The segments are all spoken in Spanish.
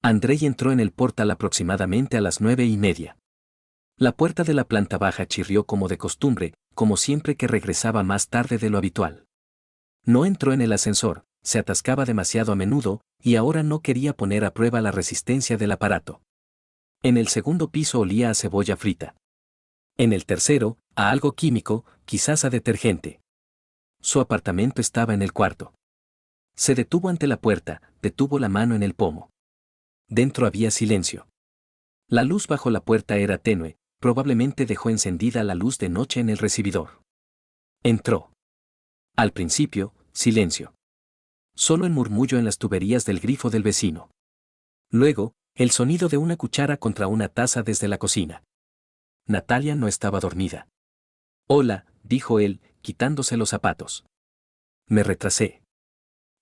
Andrei entró en el portal aproximadamente a las 9:30. La puerta de la planta baja chirrió como de costumbre, como siempre que regresaba más tarde de lo habitual. No entró en el ascensor, se atascaba demasiado a menudo, y ahora no quería poner a prueba la resistencia del aparato. En el segundo piso olía a cebolla frita. En el tercero, a algo químico, quizás a detergente. Su apartamento estaba en el cuarto. Se detuvo ante la puerta, detuvo la mano en el pomo. Dentro había silencio. La luz bajo la puerta era tenue, probablemente dejó encendida la luz de noche en el recibidor. Entró. Al principio, silencio. Solo el murmullo en las tuberías del grifo del vecino. Luego, el sonido de una cuchara contra una taza desde la cocina. Natalia no estaba dormida. Hola, dijo él, quitándose los zapatos. Me retrasé.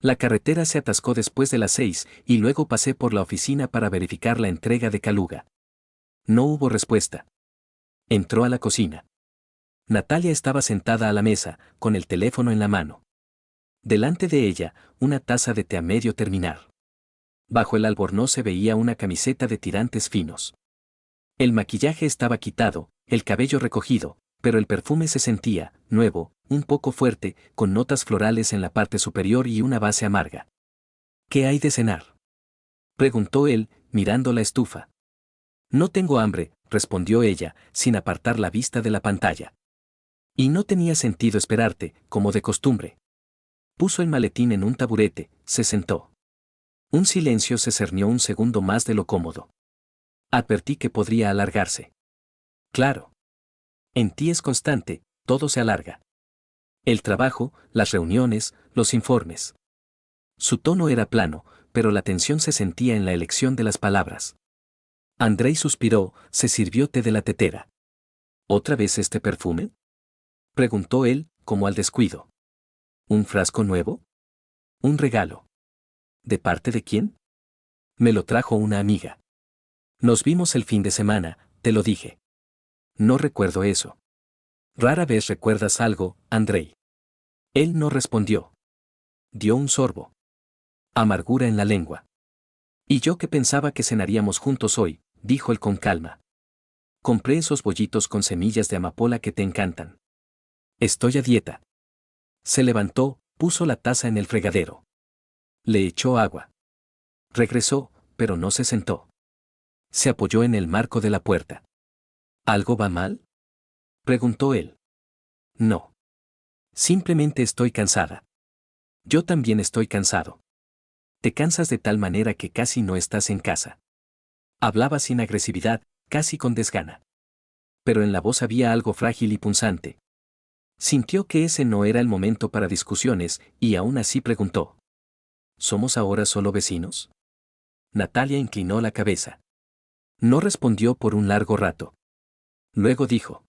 La carretera se atascó después de las 6 y luego pasé por la oficina para verificar la entrega de Kaluga. No hubo respuesta. Entró a la cocina. Natalia estaba sentada a la mesa, con el teléfono en la mano. Delante de ella, una taza de té a medio terminar. Bajo el albornoz se veía una camiseta de tirantes finos. El maquillaje estaba quitado, el cabello recogido, pero el perfume se sentía, nuevo, un poco fuerte, con notas florales en la parte superior y una base amarga. ¿Qué hay de cenar?, preguntó él, mirando la estufa. No tengo hambre, respondió ella, sin apartar la vista de la pantalla. Y no tenía sentido esperarte, como de costumbre. Puso el maletín en un taburete, se sentó. Un silencio se cernió un segundo más de lo cómodo. Advertí que podría alargarse. Claro. En ti es constante, todo se alarga. El trabajo, las reuniones, los informes. Su tono era plano, pero la tensión se sentía en la elección de las palabras. Andrei suspiró, se sirvió té de la tetera. ¿Otra vez este perfume?, preguntó él, como al descuido. ¿Un frasco nuevo? Un regalo. ¿De parte de quién? Me lo trajo una amiga. Nos vimos el fin de semana, te lo dije. No recuerdo eso. Rara vez recuerdas algo, Andrei. Él no respondió. Dio un sorbo. Amargura en la lengua. Y yo que pensaba que cenaríamos juntos hoy, dijo él con calma. Compré esos bollitos con semillas de amapola que te encantan. Estoy a dieta. Se levantó, puso la taza en el fregadero. Le echó agua. Regresó, pero no se sentó. Se apoyó en el marco de la puerta. ¿Algo va mal?, preguntó él. No. Simplemente estoy cansada. Yo también estoy cansado. Te cansas de tal manera que casi no estás en casa. Hablaba sin agresividad, casi con desgana. Pero en la voz había algo frágil y punzante. Sintió que ese no era el momento para discusiones, y aún así preguntó. ¿Somos ahora solo vecinos? Natalia inclinó la cabeza. No respondió por un largo rato. Luego dijo.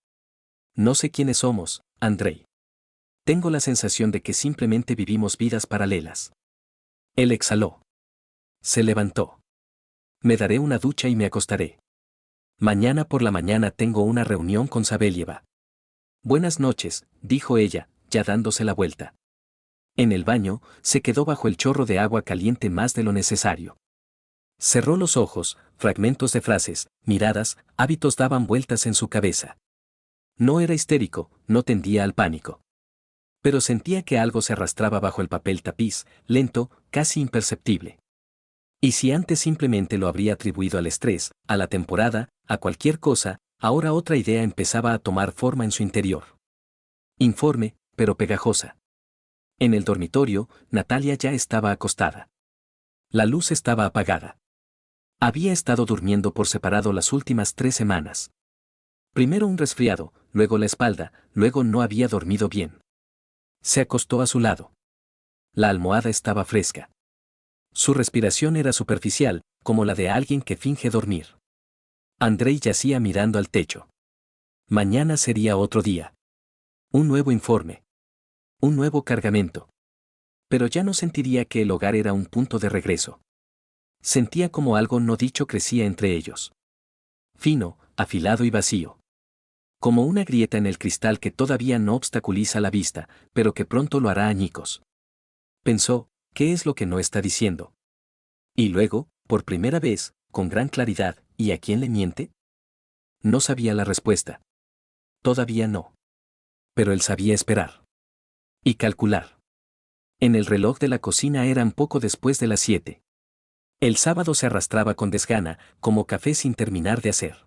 No sé quiénes somos, Andrei. Tengo la sensación de que simplemente vivimos vidas paralelas. Él exhaló. Se levantó. Me daré una ducha y me acostaré. Mañana por la mañana tengo una reunión con Sabelieva. Buenas noches, dijo ella, ya dándose la vuelta. En el baño, se quedó bajo el chorro de agua caliente más de lo necesario. Cerró los ojos, fragmentos de frases, miradas, hábitos daban vueltas en su cabeza. No era histérico, no tendía al pánico. Pero sentía que algo se arrastraba bajo el papel tapiz, lento, casi imperceptible. Y si antes simplemente lo habría atribuido al estrés, a la temporada, a cualquier cosa, ahora otra idea empezaba a tomar forma en su interior. Informe, pero pegajosa. En el dormitorio, Natalia ya estaba acostada. La luz estaba apagada. Había estado durmiendo por separado las últimas 3 semanas. Primero un resfriado, luego la espalda, luego no había dormido bien. Se acostó a su lado. La almohada estaba fresca. Su respiración era superficial, como la de alguien que finge dormir. Andrei yacía mirando al techo. Mañana sería otro día. Un nuevo informe. Un nuevo cargamento. Pero ya no sentiría que el hogar era un punto de regreso. Sentía como algo no dicho crecía entre ellos. Fino, afilado y vacío. Como una grieta en el cristal que todavía no obstaculiza la vista, pero que pronto lo hará añicos. Pensó, ¿qué es lo que no está diciendo? Y luego, Por primera vez, con gran claridad, ¿y a quién le miente? No sabía la respuesta. Todavía no. Pero él sabía esperar. Y calcular. En el reloj de la cocina eran poco después de las 7. El sábado se arrastraba con desgana, como café sin terminar de hacer.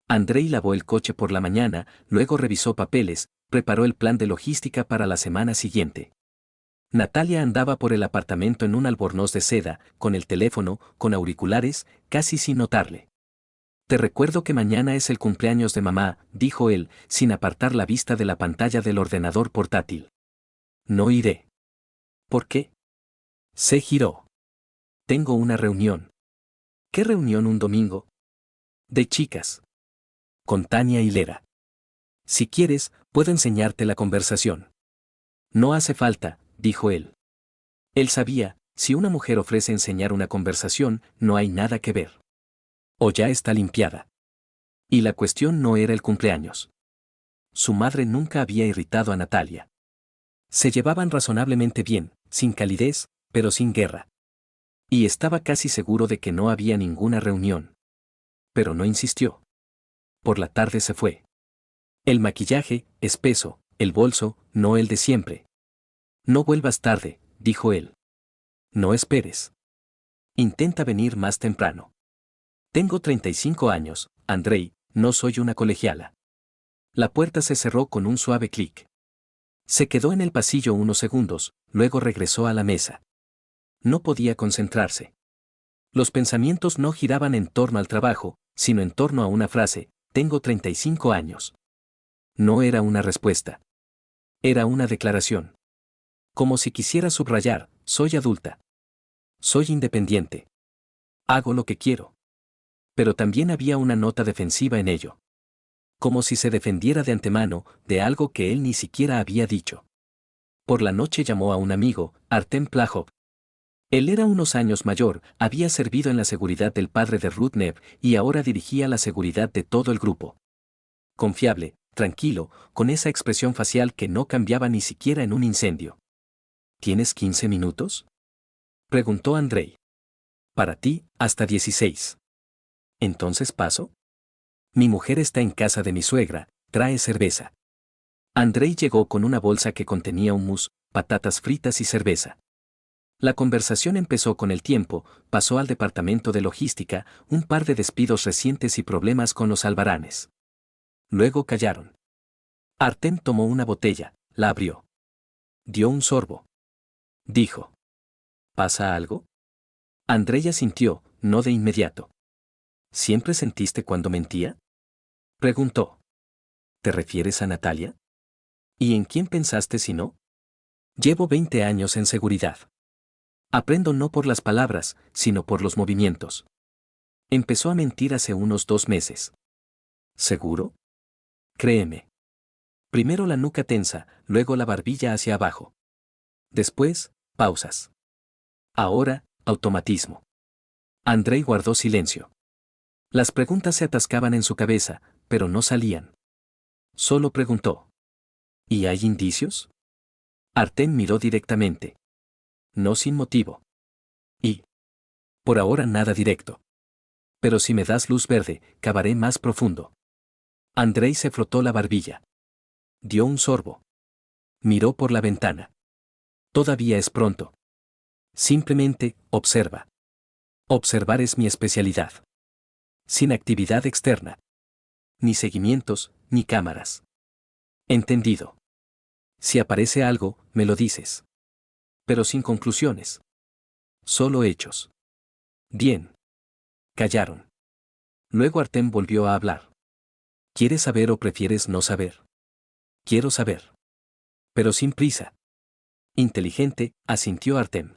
Andrei lavó el coche por la mañana, luego revisó papeles, preparó el plan de logística para la semana siguiente. Natalia andaba por el apartamento en un albornoz de seda, con el teléfono, con auriculares, casi sin notarle. Te recuerdo que mañana es el cumpleaños de mamá, dijo él, sin apartar la vista de la pantalla del ordenador portátil. No iré. ¿Por qué? Se giró. Tengo una reunión. ¿Qué reunión un domingo? De chicas. Con Tania y Lera. Si quieres, puedo enseñarte la conversación. No hace falta, dijo él. Él sabía, si una mujer ofrece enseñar una conversación, no hay nada que ver. O ya está limpiada. Y la cuestión no era el cumpleaños. Su madre nunca había irritado a Natalia. Se llevaban razonablemente bien, sin calidez, pero sin guerra. Y estaba casi seguro de que no había ninguna reunión. Pero no insistió. Por la tarde se fue. El maquillaje, espeso, el bolso, no el de siempre. No vuelvas tarde, dijo él. No esperes. Intenta venir más temprano. Tengo 35 años, Andrei, no soy una colegiala. La puerta se cerró con un suave clic. Se quedó en el pasillo unos segundos, luego regresó a la mesa. No podía concentrarse. Los pensamientos no giraban en torno al trabajo, sino en torno a una frase, tengo 35 años. No era una respuesta. Era una declaración. Como si quisiera subrayar, soy adulta. Soy independiente. Hago lo que quiero. Pero también había una nota defensiva en ello. Como si se defendiera de antemano, de algo que él ni siquiera había dicho. Por la noche llamó a un amigo, Artem Plajov. Él era unos años mayor, había servido en la seguridad del padre de Rudnev y ahora dirigía la seguridad de todo el grupo. Confiable, tranquilo, con esa expresión facial que no cambiaba ni siquiera en un incendio. ¿Tienes 15 minutos? Preguntó Andrei. Para ti, hasta 16. ¿Entonces paso? Mi mujer está en casa de mi suegra, trae cerveza. Andrei llegó con una bolsa que contenía hummus, patatas fritas y cerveza. La conversación empezó con el tiempo, pasó al departamento de logística, un par de despidos recientes y problemas con los albaranes. Luego callaron. Artem tomó una botella, la abrió. Dio un sorbo. Dijo. ¿Pasa algo? Andrei asintió, no de inmediato. ¿Siempre sentiste cuando mentía? Preguntó. ¿Te refieres a Natalia? ¿Y en quién pensaste si no? Llevo 20 años en seguridad. Aprendo no por las palabras, sino por los movimientos. Empezó a mentir hace unos 2 meses. ¿Seguro? Créeme. Primero la nuca tensa, luego la barbilla hacia abajo. Después, pausas. Ahora, automatismo. Andrei guardó silencio. Las preguntas se atascaban en su cabeza, pero no salían. Solo preguntó. ¿Y hay indicios? Artem miró directamente. No sin motivo. Y. Por ahora nada directo. Pero si me das luz verde, cavaré más profundo. Andrei se frotó la barbilla. Dio un sorbo. Miró por la ventana. Todavía es pronto. Simplemente, observa. Observar es mi especialidad. Sin actividad externa. Ni seguimientos, ni cámaras. Entendido. Si aparece algo, me lo dices. Pero sin conclusiones. Solo hechos. Bien. Callaron. Luego Artem volvió a hablar. ¿Quieres saber o prefieres no saber? Quiero saber. Pero sin prisa. Inteligente, asintió Artem.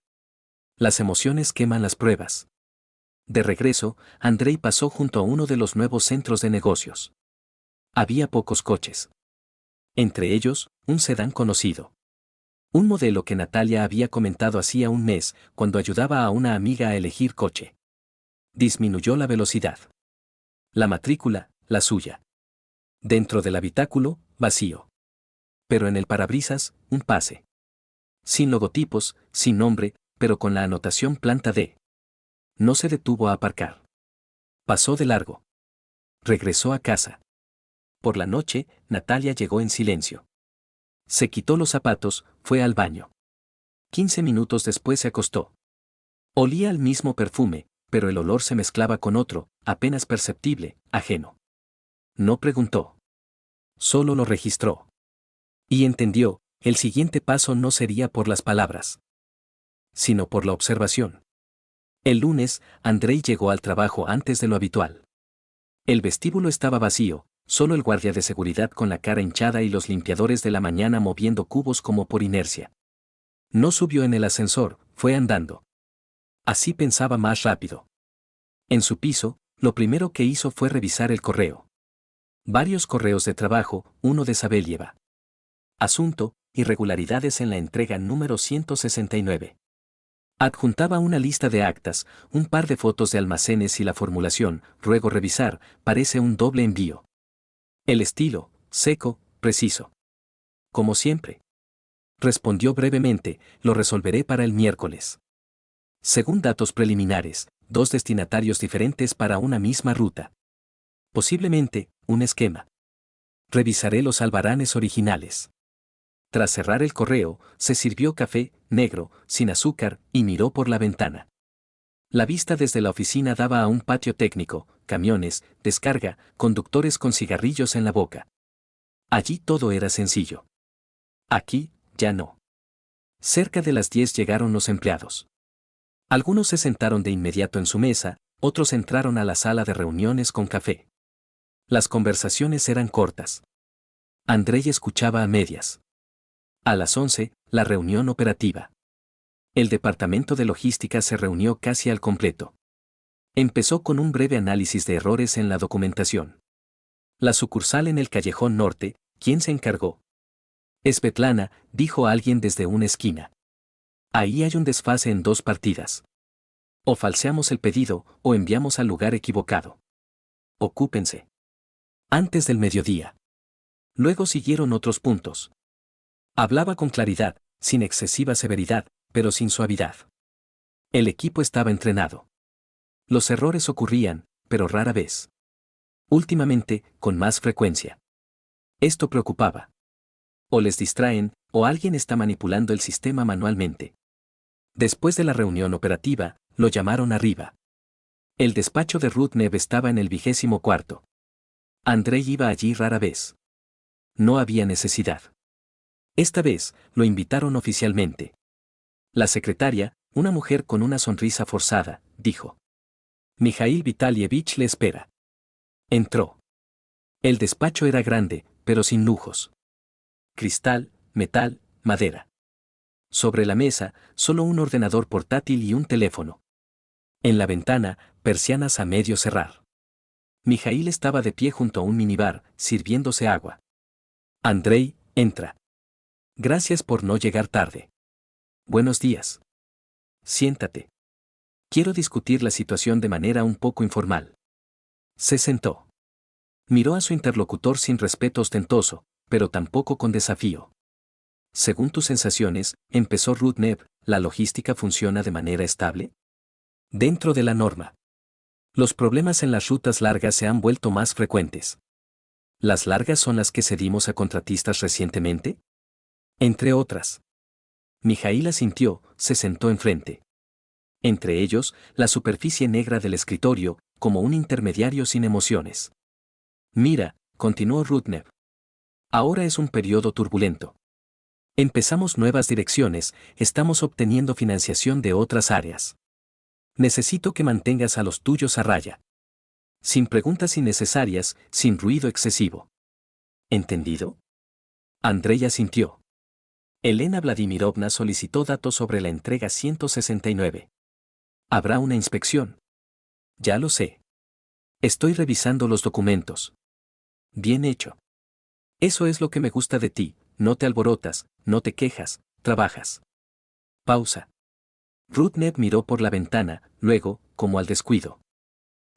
Las emociones queman las pruebas. De regreso, Andrei pasó junto a uno de los nuevos centros de negocios. Había pocos coches. Entre ellos, un sedán conocido. Un modelo que Natalia había comentado hacía un mes, cuando ayudaba a una amiga a elegir coche. Disminuyó la velocidad. La matrícula, la suya. Dentro del habitáculo, vacío. Pero en el parabrisas, un pase. Sin logotipos, sin nombre, pero con la anotación planta D. No se detuvo a aparcar. Pasó de largo. Regresó a casa. Por la noche, Natalia llegó en silencio. Se quitó los zapatos, fue al baño. 15 minutos después se acostó. Olía al mismo perfume, pero el olor se mezclaba con otro, apenas perceptible, ajeno. No preguntó. Solo lo registró. Y entendió, el siguiente paso no sería por las palabras, sino por la observación. El lunes, Andrei llegó al trabajo antes de lo habitual. El vestíbulo estaba vacío, solo el guardia de seguridad con la cara hinchada y los limpiadores de la mañana moviendo cubos como por inercia. No subió en el ascensor, fue andando. Así pensaba más rápido. En su piso, lo primero que hizo fue revisar el correo. Varios correos de trabajo, uno de Sabelieva. Asunto, irregularidades en la entrega número 169. Adjuntaba una lista de actas, un par de fotos de almacenes y la formulación, ruego revisar, parece un doble envío. El estilo, seco, preciso. Como siempre. Respondió brevemente, lo resolveré para el miércoles. Según datos preliminares, 2 destinatarios diferentes para una misma ruta. Posiblemente, un esquema. Revisaré los albaranes originales. Tras cerrar el correo, se sirvió café, negro, sin azúcar, y miró por la ventana. La vista desde la oficina daba a un patio técnico, camiones, descarga, conductores con cigarrillos en la boca. Allí todo era sencillo. Aquí, ya no. Cerca de las 10 llegaron los empleados. Algunos se sentaron de inmediato en su mesa, otros entraron a la sala de reuniones con café. Las conversaciones eran cortas. Andrei escuchaba a medias. A las 11, la reunión operativa. El departamento de logística se reunió casi al completo. Empezó con un breve análisis de errores en la documentación. La sucursal en el callejón norte, ¿quién se encargó? Svetlana, dijo alguien desde una esquina. Ahí hay un desfase en 2 partidas. O falseamos el pedido, o enviamos al lugar equivocado. Ocúpense. Antes del mediodía. Luego siguieron otros puntos. Hablaba con claridad, sin excesiva severidad, pero sin suavidad. El equipo estaba entrenado. Los errores ocurrían, pero rara vez. Últimamente, con más frecuencia. Esto preocupaba. O les distraen, o alguien está manipulando el sistema manualmente. Después de la reunión operativa, lo llamaron arriba. El despacho de Rudnev estaba en el 24º. Andrei iba allí rara vez. No había necesidad. Esta vez, lo invitaron oficialmente. La secretaria, una mujer con una sonrisa forzada, dijo. Mijail Vitalievich le espera. Entró. El despacho era grande, pero sin lujos. Cristal, metal, madera. Sobre la mesa, solo un ordenador portátil y un teléfono. En la ventana, persianas a medio cerrar. Mijail estaba de pie junto a un minibar, sirviéndose agua. Andrei, entra. Gracias por no llegar tarde. Buenos días. Siéntate. Quiero discutir la situación de manera un poco informal. Se sentó. Miró a su interlocutor sin respeto ostentoso, pero tampoco con desafío. Según tus sensaciones, empezó Rudnev, ¿la logística funciona de manera estable? Dentro de la norma. Los problemas en las rutas largas se han vuelto más frecuentes. ¿Las largas son las que cedimos a contratistas recientemente? Entre otras. Mijail asintió, se sentó enfrente. Entre ellos, la superficie negra del escritorio, como un intermediario sin emociones. Mira, continuó Rudnev. Ahora es un periodo turbulento. Empezamos nuevas direcciones, estamos obteniendo financiación de otras áreas. Necesito que mantengas a los tuyos a raya. Sin preguntas innecesarias, sin ruido excesivo. ¿Entendido? Andrei asintió. Elena Vladimirovna solicitó datos sobre la entrega 169. Habrá una inspección. Ya lo sé. Estoy revisando los documentos. Bien hecho. Eso es lo que me gusta de ti, no te alborotas, no te quejas, trabajas. Pausa. Rudnev miró por la ventana, luego, como al descuido.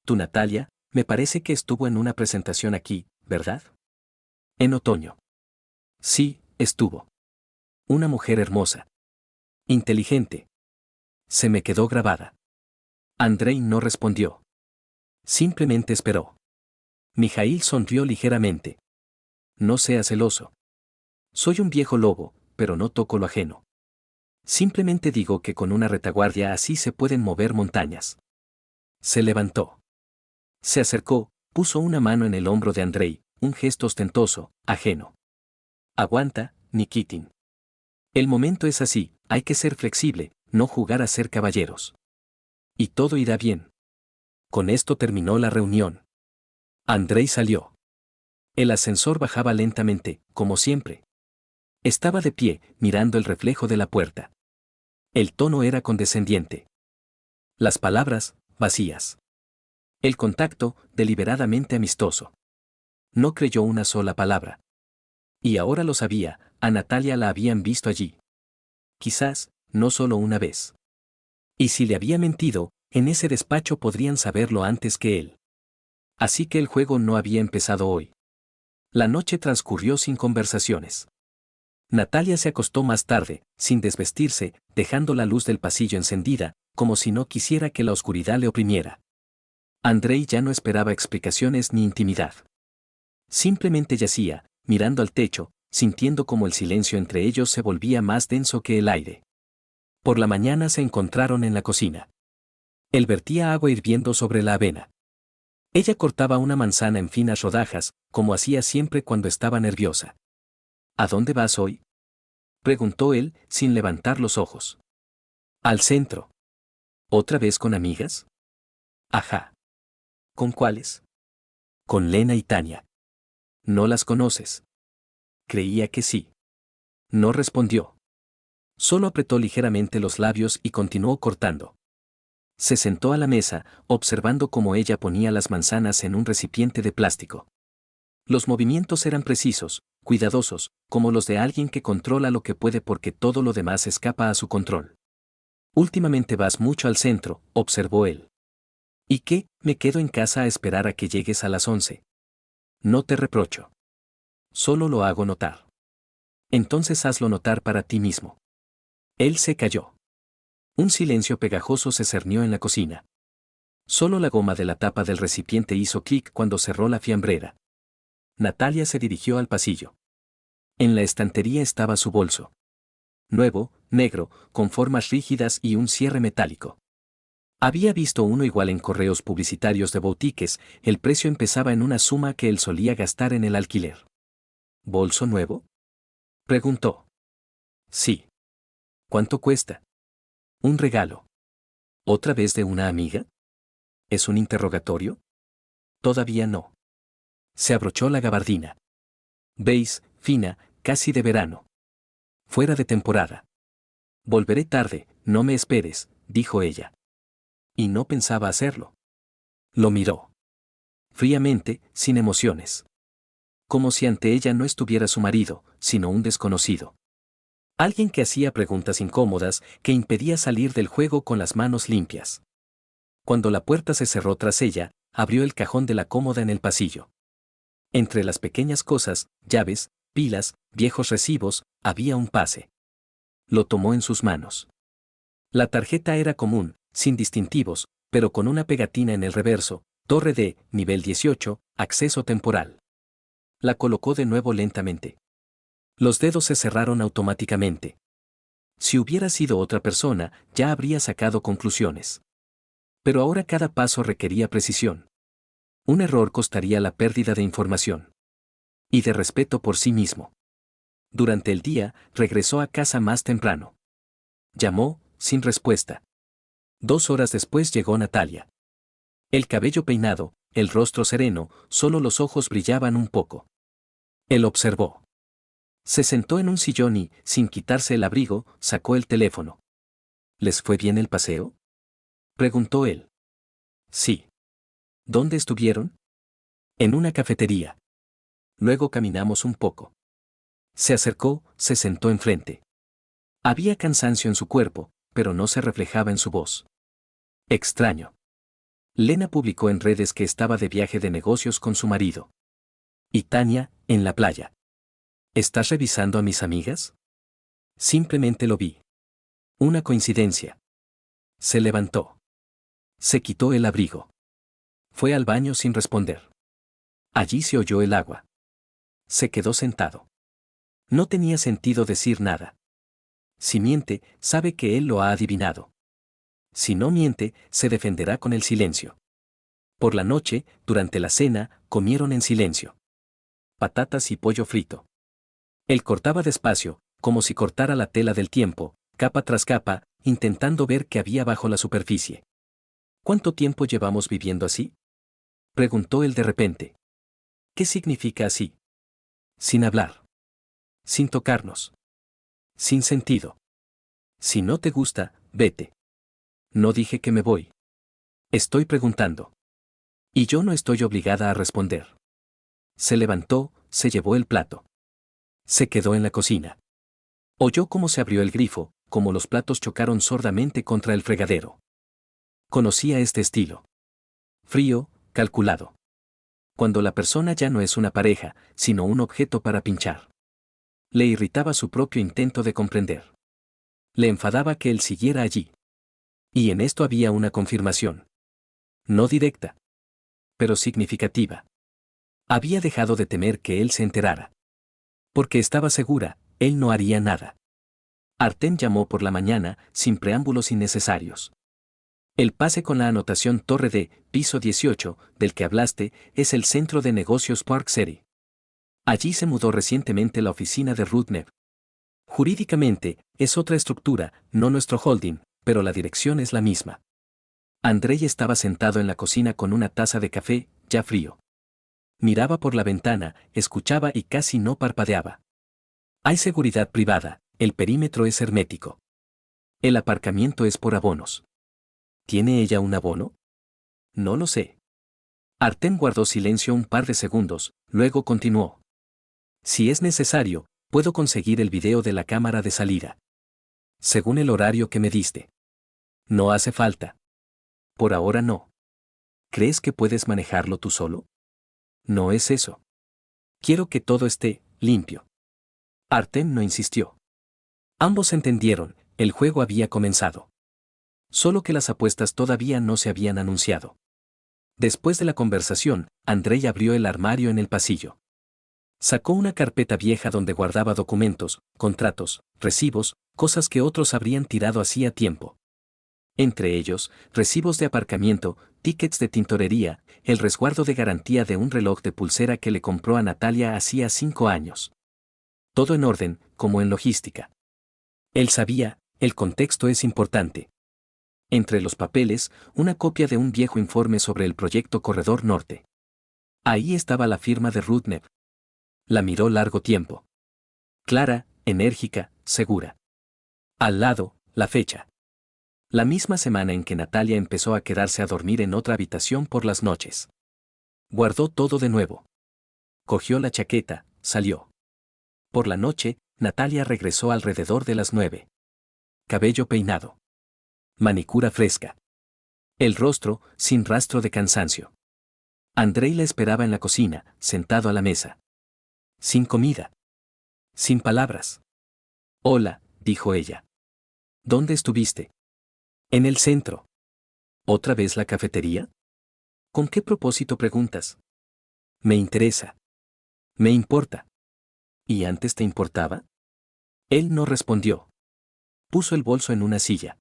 Tu Natalia, me parece que estuvo en una presentación aquí, ¿verdad? En otoño. Sí, estuvo. Una mujer hermosa. Inteligente. Se me quedó grabada. Andrei no respondió. Simplemente esperó. Mijaíl sonrió ligeramente. No sea celoso. Soy un viejo lobo, pero no toco lo ajeno. Simplemente digo que con una retaguardia así se pueden mover montañas. Se levantó. Se acercó, puso una mano en el hombro de Andrei, un gesto ostentoso, ajeno. Aguanta, Nikitin. El momento es así, hay que ser flexible, no jugar a ser caballeros. Y todo irá bien. Con esto terminó la reunión. Andrei salió. El ascensor bajaba lentamente, como siempre. Estaba de pie, mirando el reflejo de la puerta. El tono era condescendiente. Las palabras, vacías. El contacto, deliberadamente amistoso. No creyó una sola palabra. Y ahora lo sabía, a Natalia la habían visto allí. Quizás, no solo una vez. Y si le había mentido, en ese despacho podrían saberlo antes que él. Así que el juego no había empezado hoy. La noche transcurrió sin conversaciones. Natalia se acostó más tarde, sin desvestirse, dejando la luz del pasillo encendida, como si no quisiera que la oscuridad le oprimiera. Andrei ya no esperaba explicaciones ni intimidad. Simplemente yacía, mirando al techo, sintiendo como el silencio entre ellos se volvía más denso que el aire. Por la mañana se encontraron en la cocina. Él vertía agua hirviendo sobre la avena. Ella cortaba una manzana en finas rodajas, como hacía siempre cuando estaba nerviosa. ¿A dónde vas hoy?, preguntó él, sin levantar los ojos. Al centro. ¿Otra vez con amigas? Ajá. ¿Con cuáles? Con Lena y Tania. ¿No las conoces? Creía que sí. No respondió. Solo apretó ligeramente los labios y continuó cortando. Se sentó a la mesa, observando cómo ella ponía las manzanas en un recipiente de plástico. Los movimientos eran precisos, cuidadosos, como los de alguien que controla lo que puede porque todo lo demás escapa a su control. Últimamente vas mucho al centro, observó él. ¿Y qué? Me quedo en casa a esperar a que llegues a las 11. No te reprocho. Solo lo hago notar. Entonces hazlo notar para ti mismo. Él se calló. Un silencio pegajoso se cernió en la cocina. Solo la goma de la tapa del recipiente hizo clic cuando cerró la fiambrera. Natalia se dirigió al pasillo. En la estantería estaba su bolso. Nuevo, negro, con formas rígidas y un cierre metálico. Había visto uno igual en correos publicitarios de boutiques, el precio empezaba en una suma que él solía gastar en el alquiler. ¿Bolso nuevo?, preguntó. Sí. ¿Cuánto cuesta? Un regalo. ¿Otra vez de una amiga? ¿Es un interrogatorio? Todavía no. Se abrochó la gabardina. Beige, fina, casi de verano. Fuera de temporada. Volveré tarde, no me esperes, dijo ella. Y no pensaba hacerlo. Lo miró. Fríamente, sin emociones. Como si ante ella no estuviera su marido, sino un desconocido. Alguien que hacía preguntas incómodas, que impedía salir del juego con las manos limpias. Cuando la puerta se cerró tras ella, abrió el cajón de la cómoda en el pasillo. Entre las pequeñas cosas, llaves, pilas, viejos recibos, había un pase. Lo tomó en sus manos. La tarjeta era común, sin distintivos, pero con una pegatina en el reverso, torre de, nivel 18, acceso temporal. La colocó de nuevo lentamente. Los dedos se cerraron automáticamente. Si hubiera sido otra persona, ya habría sacado conclusiones. Pero ahora cada paso requería precisión. Un error costaría la pérdida de información. Y de respeto por sí mismo. Durante el día, regresó a casa más temprano. Llamó, sin respuesta. 2 horas después llegó Natalia. El cabello peinado, el rostro sereno, solo los ojos brillaban un poco. Él observó. Se sentó en un sillón y, sin quitarse el abrigo, sacó el teléfono. ¿Les fue bien el paseo?, preguntó él. Sí. ¿Dónde estuvieron? En una cafetería. Luego caminamos un poco. Se acercó, se sentó enfrente. Había cansancio en su cuerpo, pero no se reflejaba en su voz. Extraño. Lena publicó en redes que estaba de viaje de negocios con su marido. Y Tania, en la playa. ¿Estás revisando a mis amigas? Simplemente lo vi. Una coincidencia. Se levantó. Se quitó el abrigo. Fue al baño sin responder. Allí se oyó el agua. Se quedó sentado. No tenía sentido decir nada. Si miente, sabe que él lo ha adivinado. Si no miente, se defenderá con el silencio. Por la noche, durante la cena, comieron en silencio. Patatas y pollo frito. Él cortaba despacio, como si cortara la tela del tiempo, capa tras capa, intentando ver qué había bajo la superficie. ¿Cuánto tiempo llevamos viviendo así? Preguntó él de repente. ¿Qué significa así? Sin hablar. Sin tocarnos. Sin sentido. Si no te gusta, vete. No dije que me voy. Estoy preguntando. Y yo no estoy obligada a responder. Se levantó, se llevó el plato. Se quedó en la cocina. Oyó cómo se abrió el grifo, cómo los platos chocaron sordamente contra el fregadero. Conocía este estilo. Frío, calculado. Cuando la persona ya no es una pareja, sino un objeto para pinchar. Le irritaba su propio intento de comprender. Le enfadaba que él siguiera allí. Y en esto había una confirmación. No directa, pero significativa. Había dejado de temer que él se enterara. Porque estaba segura, él no haría nada. Artem llamó por la mañana, sin preámbulos innecesarios. El pase con la anotación Torre D, piso 18, del que hablaste, es el centro de negocios Park City. Allí se mudó recientemente la oficina de Rudnev. Jurídicamente, es otra estructura, no nuestro holding, pero la dirección es la misma. Andrei estaba sentado en la cocina con una taza de café, ya frío. Miraba por la ventana, escuchaba y casi no parpadeaba. Hay seguridad privada, el perímetro es hermético. El aparcamiento es por abonos. ¿Tiene ella un abono? No lo sé. Artem guardó silencio un par de segundos, luego continuó. Si es necesario, puedo conseguir el video de la cámara de salida. Según el horario que me diste. No hace falta. Por ahora no. ¿Crees que puedes manejarlo tú solo? No es eso. Quiero que todo esté limpio. Artem no insistió. Ambos entendieron, el juego había comenzado. Solo que las apuestas todavía no se habían anunciado. Después de la conversación, Andrei abrió el armario en el pasillo. Sacó una carpeta vieja donde guardaba documentos, contratos, recibos, cosas que otros habrían tirado hacía tiempo. Entre ellos, recibos de aparcamiento, tickets de tintorería, el resguardo de garantía de un reloj de pulsera que le compró a Natalia hacía 5 años. Todo en orden, como en logística. Él sabía, el contexto es importante. Entre los papeles, una copia de un viejo informe sobre el proyecto Corredor Norte. Ahí estaba la firma de Rudnev. La miró largo tiempo. Clara, enérgica, segura. Al lado, la fecha. La misma semana en que Natalia empezó a quedarse a dormir en otra habitación por las noches. Guardó todo de nuevo. Cogió la chaqueta, salió. Por la noche, Natalia regresó alrededor de las 9. Cabello peinado. Manicura fresca. El rostro, sin rastro de cansancio. Andrei la esperaba en la cocina, sentado a la mesa. Sin comida. Sin palabras. Hola, dijo ella. ¿Dónde estuviste? En el centro. ¿Otra vez la cafetería? ¿Con qué propósito preguntas? Me interesa. Me importa. ¿Y antes te importaba? Él no respondió. Puso el bolso en una silla.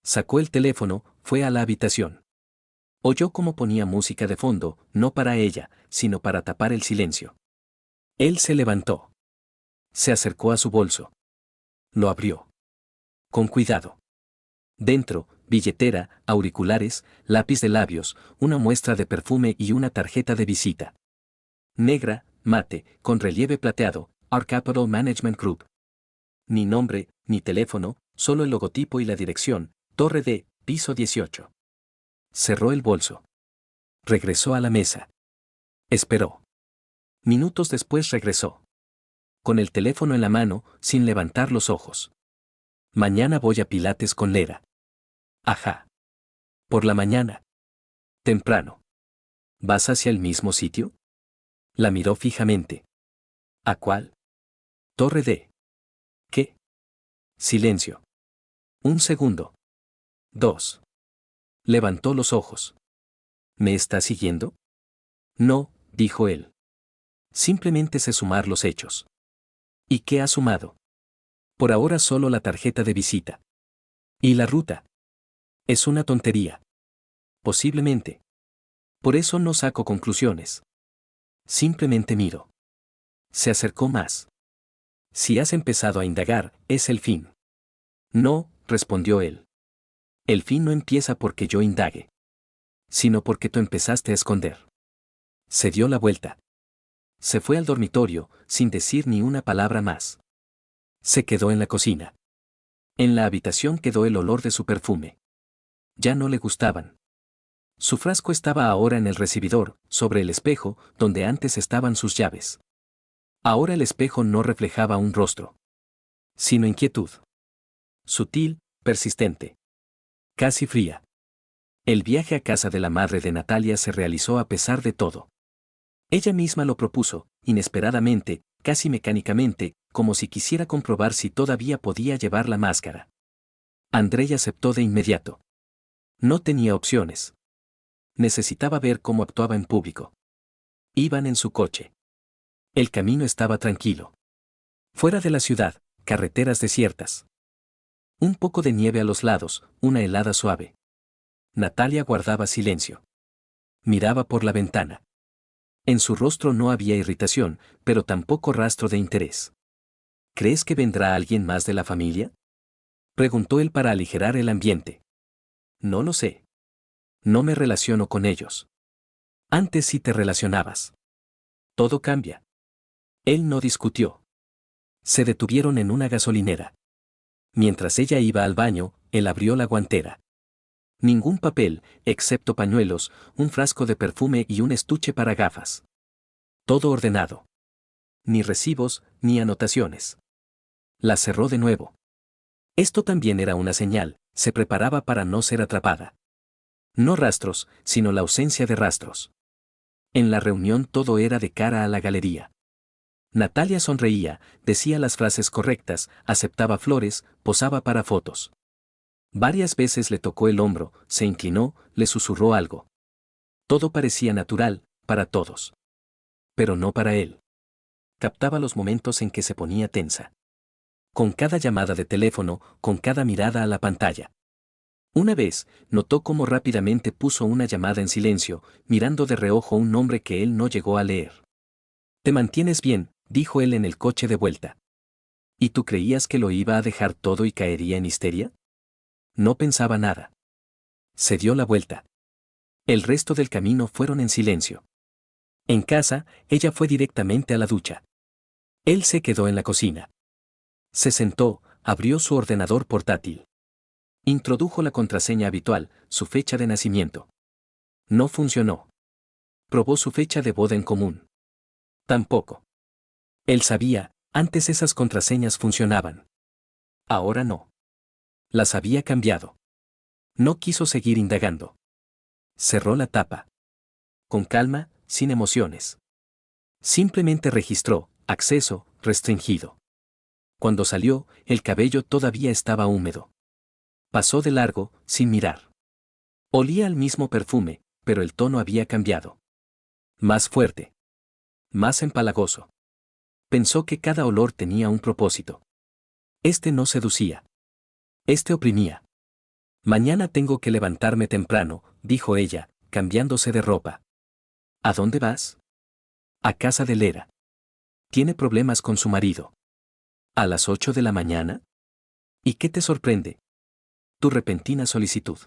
Sacó el teléfono, fue a la habitación. Oyó cómo ponía música de fondo, no para ella, sino para tapar el silencio. Él se levantó. Se acercó a su bolso. Lo abrió. Con cuidado. Dentro, billetera, auriculares, lápiz de labios, una muestra de perfume y una tarjeta de visita. Negra, mate, con relieve plateado, Our Capital Management Group. Ni nombre, ni teléfono, solo el logotipo y la dirección, Torre D, piso 18. Cerró el bolso. Regresó a la mesa. Esperó. Minutos después regresó. Con el teléfono en la mano, sin levantar los ojos. Mañana voy a Pilates con Lera. Ajá. Por la mañana. Temprano. ¿Vas hacia el mismo sitio? La miró fijamente. ¿A cuál? Torre D. ¿Qué? Silencio. Un segundo. 2. Levantó los ojos. ¿Me está siguiendo? No, dijo él. Simplemente sé sumar los hechos. ¿Y qué ha sumado? Por ahora solo la tarjeta de visita. ¿Y la ruta? Es una tontería. Posiblemente. Por eso no saco conclusiones. Simplemente miro. Se acercó más. Si has empezado a indagar, es el fin. No, respondió él. El fin no empieza porque yo indague, sino porque tú empezaste a esconder. Se dio la vuelta. Se fue al dormitorio, sin decir ni una palabra más. Se quedó en la cocina. En la habitación quedó el olor de su perfume. Ya no le gustaban. Su frasco estaba ahora en el recibidor, sobre el espejo, donde antes estaban sus llaves. Ahora el espejo no reflejaba un rostro, sino inquietud. Sutil, persistente. Casi fría. El viaje a casa de la madre de Natalia se realizó a pesar de todo. Ella misma lo propuso, inesperadamente, casi mecánicamente, como si quisiera comprobar si todavía podía llevar la máscara. Andrei aceptó de inmediato. No tenía opciones. Necesitaba ver cómo actuaba en público. Iban en su coche. El camino estaba tranquilo. Fuera de la ciudad, carreteras desiertas. Un poco de nieve a los lados, una helada suave. Natalia guardaba silencio. Miraba por la ventana. En su rostro no había irritación, pero tampoco rastro de interés. ¿Crees que vendrá alguien más de la familia? Preguntó él para aligerar el ambiente. No lo sé. No me relaciono con ellos. Antes sí te relacionabas. Todo cambia. Él no discutió. Se detuvieron en una gasolinera. Mientras ella iba al baño, él abrió la guantera. Ningún papel, excepto pañuelos, un frasco de perfume y un estuche para gafas. Todo ordenado. Ni recibos, ni anotaciones. La cerró de nuevo. Esto también era una señal, se preparaba para no ser atrapada. No rastros, sino la ausencia de rastros. En la reunión todo era de cara a la galería. Natalia sonreía, decía las frases correctas, aceptaba flores, posaba para fotos. Varias veces le tocó el hombro, se inclinó, le susurró algo. Todo parecía natural, para todos. Pero no para él. Captaba los momentos en que se ponía tensa. Con cada llamada de teléfono, con cada mirada a la pantalla. Una vez, notó cómo rápidamente puso una llamada en silencio, mirando de reojo un nombre que él no llegó a leer. «Te mantienes bien», dijo él en el coche de vuelta. ¿Y tú creías que lo iba a dejar todo y caería en histeria? No pensaba nada. Se dio la vuelta. El resto del camino fueron en silencio. En casa, ella fue directamente a la ducha. Él se quedó en la cocina. Se sentó, abrió su ordenador portátil. Introdujo la contraseña habitual, su fecha de nacimiento. No funcionó. Probó su fecha de boda en común. Tampoco. Él sabía, antes esas contraseñas funcionaban. Ahora no. Las había cambiado. No quiso seguir indagando. Cerró la tapa. Con calma, sin emociones. Simplemente registró, acceso, restringido. Cuando salió, el cabello todavía estaba húmedo. Pasó de largo, sin mirar. Olía al mismo perfume, pero el tono había cambiado. Más fuerte. Más empalagoso. Pensó que cada olor tenía un propósito. Este no seducía. Este oprimía. Mañana tengo que levantarme temprano, dijo ella, cambiándose de ropa. ¿A dónde vas? A casa de Lera. Tiene problemas con su marido. ¿A las 8 de la mañana? ¿Y qué te sorprende? Tu repentina solicitud.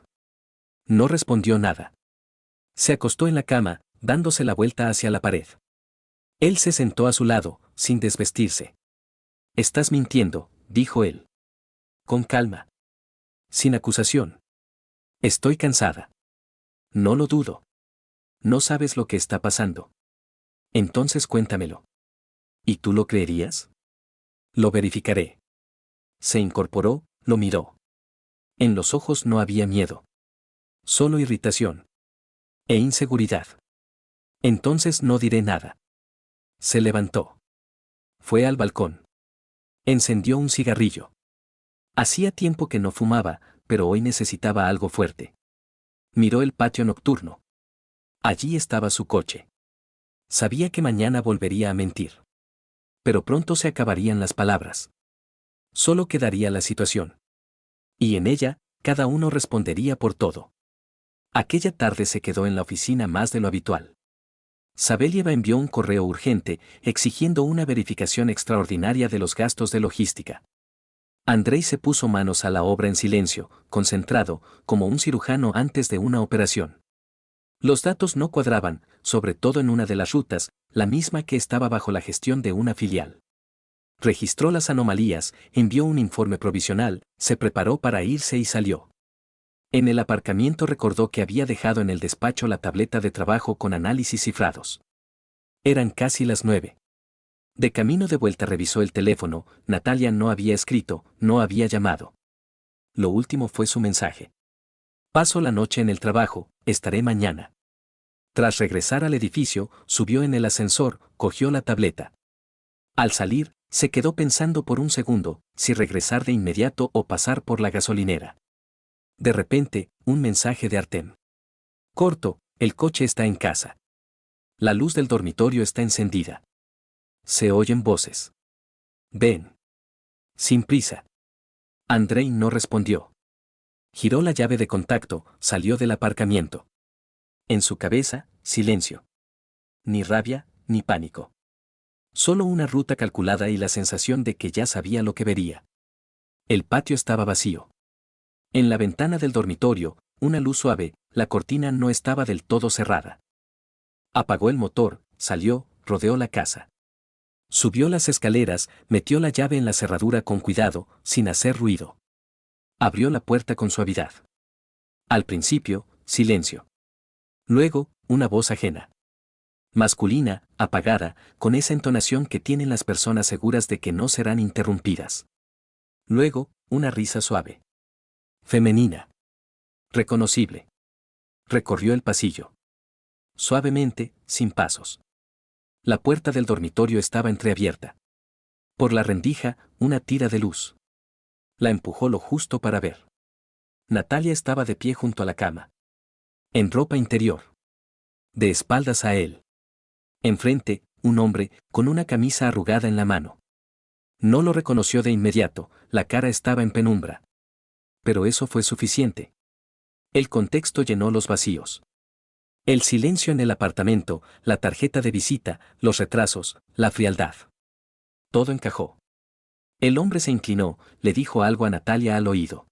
No respondió nada. Se acostó en la cama, dándose la vuelta hacia la pared. Él se sentó a su lado, sin desvestirse. Estás mintiendo, dijo él. Con calma. Sin acusación. Estoy cansada. No lo dudo. No sabes lo que está pasando. Entonces cuéntamelo. ¿Y tú lo creerías? Lo verificaré. Se incorporó, lo miró. En los ojos no había miedo. Solo irritación. E inseguridad. Entonces no diré nada. Se levantó. Fue al balcón. Encendió un cigarrillo. Hacía tiempo que no fumaba, pero hoy necesitaba algo fuerte. Miró el patio nocturno. Allí estaba su coche. Sabía que mañana volvería a mentir. Pero pronto se acabarían las palabras. Solo quedaría la situación. Y en ella, cada uno respondería por todo. Aquella tarde se quedó en la oficina más de lo habitual. Sabelieva envió un correo urgente, exigiendo una verificación extraordinaria de los gastos de logística. Andrei se puso manos a la obra en silencio, concentrado, como un cirujano antes de una operación. Los datos no cuadraban, sobre todo en una de las rutas, la misma que estaba bajo la gestión de una filial. Registró las anomalías, envió un informe provisional, se preparó para irse y salió. En el aparcamiento recordó que había dejado en el despacho la tableta de trabajo con análisis cifrados. Eran casi las 9. De camino de vuelta revisó el teléfono, Natalia no había escrito, no había llamado. Lo último fue su mensaje. Paso la noche en el trabajo, estaré mañana. Tras regresar al edificio, subió en el ascensor, cogió la tableta. Al salir, se quedó pensando por un segundo, si regresar de inmediato o pasar por la gasolinera. De repente, un mensaje de Artem. Corto, el coche está en casa. La luz del dormitorio está encendida. Se oyen voces. Ven. Sin prisa. Andrei no respondió. Giró la llave de contacto, salió del aparcamiento. En su cabeza, silencio. Ni rabia, ni pánico. Solo una ruta calculada y la sensación de que ya sabía lo que vería. El patio estaba vacío. En la ventana del dormitorio, una luz suave, la cortina no estaba del todo cerrada. Apagó el motor, salió, rodeó la casa. Subió las escaleras, metió la llave en la cerradura con cuidado, sin hacer ruido. Abrió la puerta con suavidad. Al principio, silencio. Luego, una voz ajena. Masculina, apagada, con esa entonación que tienen las personas seguras de que no serán interrumpidas. Luego, una risa suave. Femenina. Reconocible. Recorrió el pasillo. Suavemente, sin pasos. La puerta del dormitorio estaba entreabierta. Por la rendija, una tira de luz. La empujó lo justo para ver. Natalia estaba de pie junto a la cama. En ropa interior. De espaldas a él. Enfrente, un hombre, con una camisa arrugada en la mano. No lo reconoció de inmediato, la cara estaba en penumbra. Pero eso fue suficiente. El contexto llenó los vacíos. El silencio en el apartamento, la tarjeta de visita, los retrasos, la frialdad. Todo encajó. El hombre se inclinó, le dijo algo a Natalia al oído.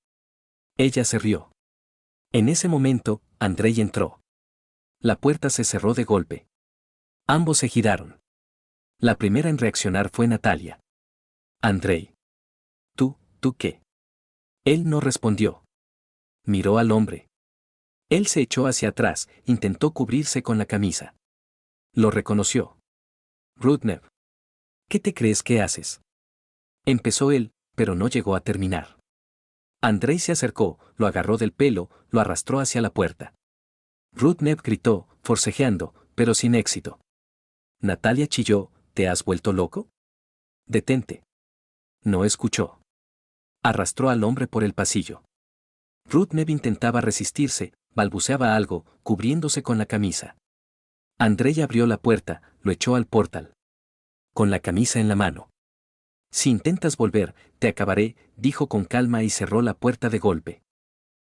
Ella se rió. En ese momento, Andrei entró. La puerta se cerró de golpe. Ambos se giraron. La primera en reaccionar fue Natalia. Andrei. ¿Tú qué? Él no respondió. Miró al hombre. Él se echó hacia atrás, intentó cubrirse con la camisa. Lo reconoció. Rudnev. ¿Qué te crees que haces? Empezó él, pero no llegó a terminar. Andrei se acercó, lo agarró del pelo, lo arrastró hacia la puerta. Rudnev gritó, forcejeando, pero sin éxito. Natalia chilló, ¿te has vuelto loco? Detente. No escuchó. Arrastró al hombre por el pasillo. Rudnev intentaba resistirse, balbuceaba algo, cubriéndose con la camisa. Andrei abrió la puerta, lo echó al portal. Con la camisa en la mano. Si intentas volver, te acabaré, dijo con calma y cerró la puerta de golpe.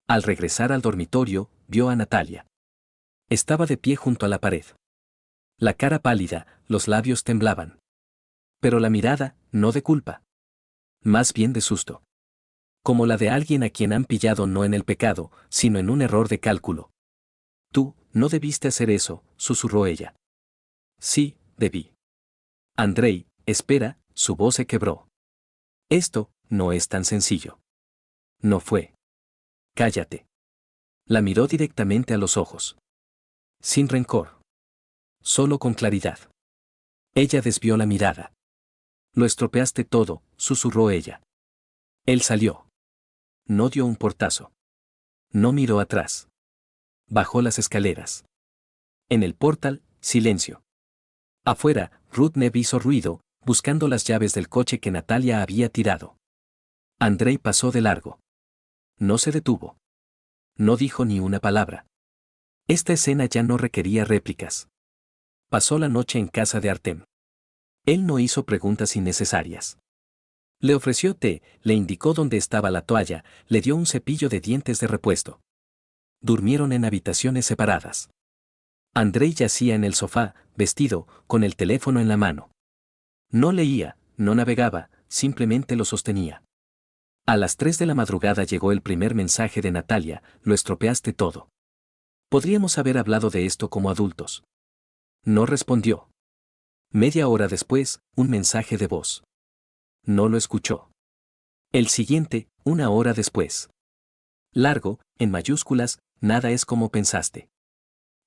Al regresar al dormitorio, vio a Natalia. Estaba de pie junto a la pared. La cara pálida, los labios temblaban. Pero la mirada, no de culpa. Más bien de susto. Como la de alguien a quien han pillado no en el pecado, sino en un error de cálculo. Tú, no debiste hacer eso, susurró ella. Sí, debí. Andrei, espera, su voz se quebró. Esto, no es tan sencillo. No fue. Cállate. La miró directamente a los ojos. Sin rencor. Solo con claridad. Ella desvió la mirada. Lo estropeaste todo, susurró ella. Él salió. No dio un portazo. No miró atrás. Bajó las escaleras. En el portal, silencio. Afuera, Rudnev hizo ruido, buscando las llaves del coche que Natalia había tirado. Andrei pasó de largo. No se detuvo. No dijo ni una palabra. Esta escena ya no requería réplicas. Pasó la noche en casa de Artem. Él no hizo preguntas innecesarias. Le ofreció té, le indicó dónde estaba la toalla, le dio un cepillo de dientes de repuesto. Durmieron en habitaciones separadas. Andrei yacía en el sofá, vestido, con el teléfono en la mano. No leía, no navegaba, simplemente lo sostenía. A las 3 de la madrugada llegó el primer mensaje de Natalia: lo estropeaste todo. Podríamos haber hablado de esto como adultos. No respondió. Media hora después, un mensaje de voz. No lo escuchó. El siguiente, una hora después. Largo, en mayúsculas: nada es como pensaste.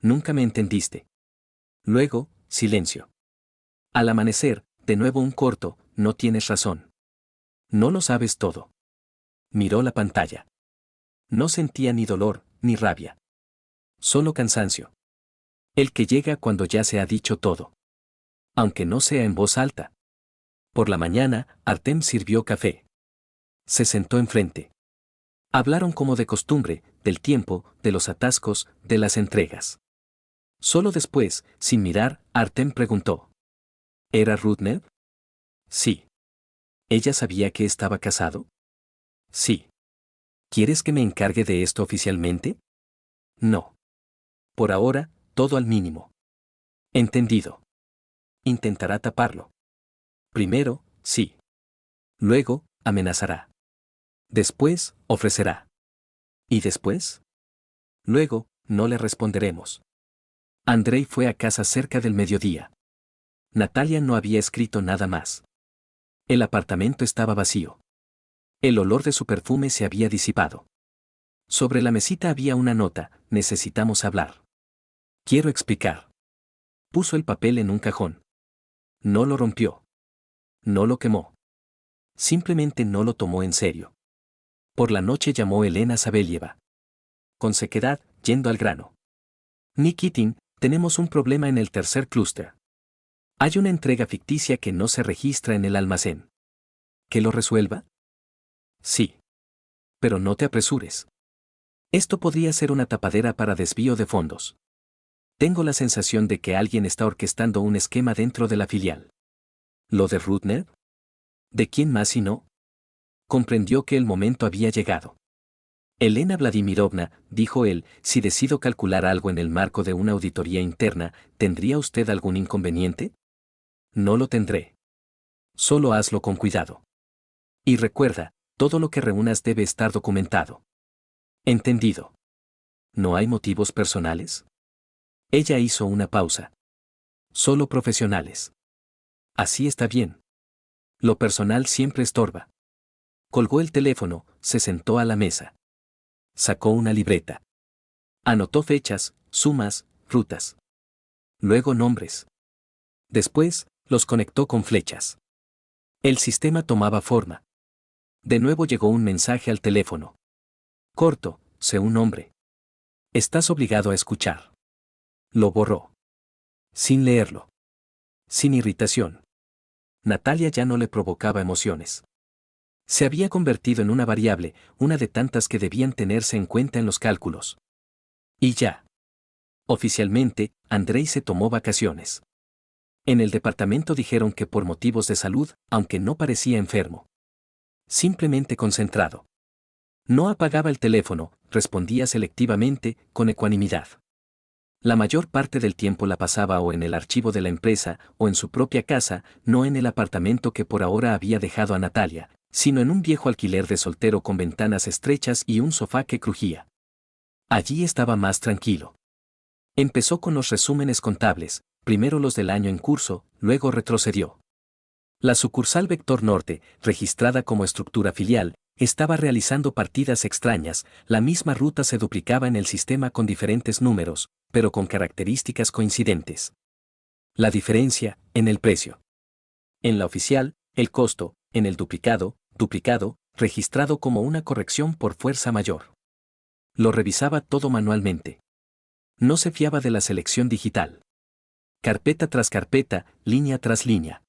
Nunca me entendiste. Luego, silencio. Al amanecer, de nuevo un corto: no tienes razón. No lo sabes todo. Miró la pantalla. No sentía ni dolor, ni rabia. Solo cansancio. El que llega cuando ya se ha dicho todo. Aunque no sea en voz alta. Por la mañana, Artem sirvió café. Se sentó enfrente. Hablaron como de costumbre, del tiempo, de los atascos, de las entregas. Solo después, sin mirar, Artem preguntó: ¿era Rudnev? Sí. ¿Ella sabía que estaba casado? Sí. ¿Quieres que me encargue de esto oficialmente? No. Por ahora, todo al mínimo. Entendido. Intentará taparlo. Primero, sí. Luego, amenazará. Después, ofrecerá. ¿Y después? Luego, no le responderemos. Andrei fue a casa cerca del mediodía. Natalia no había escrito nada más. El apartamento estaba vacío. El olor de su perfume se había disipado. Sobre la mesita había una nota: necesitamos hablar. Quiero explicar. Puso el papel en un cajón. No lo rompió. No lo quemó. Simplemente no lo tomó en serio. Por la noche llamó Elena Sabelieva. Con sequedad, yendo al grano. Nikitin, tenemos un problema en el tercer clúster. Hay una entrega ficticia que no se registra en el almacén. ¿Que lo resuelva? Sí. Pero no te apresures. Esto podría ser una tapadera para desvío de fondos. Tengo la sensación de que alguien está orquestando un esquema dentro de la filial. ¿Lo de Rudnev? ¿De quién más si no? Comprendió que el momento había llegado. Elena Vladimirovna, dijo él, si decido calcular algo en el marco de una auditoría interna, ¿tendría usted algún inconveniente? No lo tendré. Solo hazlo con cuidado. Y recuerda, todo lo que reúnas debe estar documentado. Entendido. ¿No hay motivos personales? Ella hizo una pausa. Solo profesionales. Así está bien. Lo personal siempre estorba. Colgó el teléfono, se sentó a la mesa. Sacó una libreta. Anotó fechas, sumas, rutas. Luego nombres. Después, los conectó con flechas. El sistema tomaba forma. De nuevo llegó un mensaje al teléfono. Corto: sé un hombre. Estás obligado a escuchar. Lo borró. Sin leerlo. Sin irritación. Natalia ya no le provocaba emociones. Se había convertido en una variable, una de tantas que debían tenerse en cuenta en los cálculos. Y ya. Oficialmente, Andrei se tomó vacaciones. En el departamento dijeron que por motivos de salud, aunque no parecía enfermo. Simplemente concentrado. No apagaba el teléfono, respondía selectivamente, con ecuanimidad. La mayor parte del tiempo la pasaba o en el archivo de la empresa, o en su propia casa, no en el apartamento que por ahora había dejado a Natalia, sino en un viejo alquiler de soltero con ventanas estrechas y un sofá que crujía. Allí estaba más tranquilo. Empezó con los resúmenes contables, primero los del año en curso, luego retrocedió. La sucursal Vector Norte, registrada como estructura filial, estaba realizando partidas extrañas, la misma ruta se duplicaba en el sistema con diferentes números, pero con características coincidentes. La diferencia, en el precio. En la oficial, el costo; en el duplicado, registrado como una corrección por fuerza mayor. Lo revisaba todo manualmente. No se fiaba de la selección digital. Carpeta tras carpeta, línea tras línea.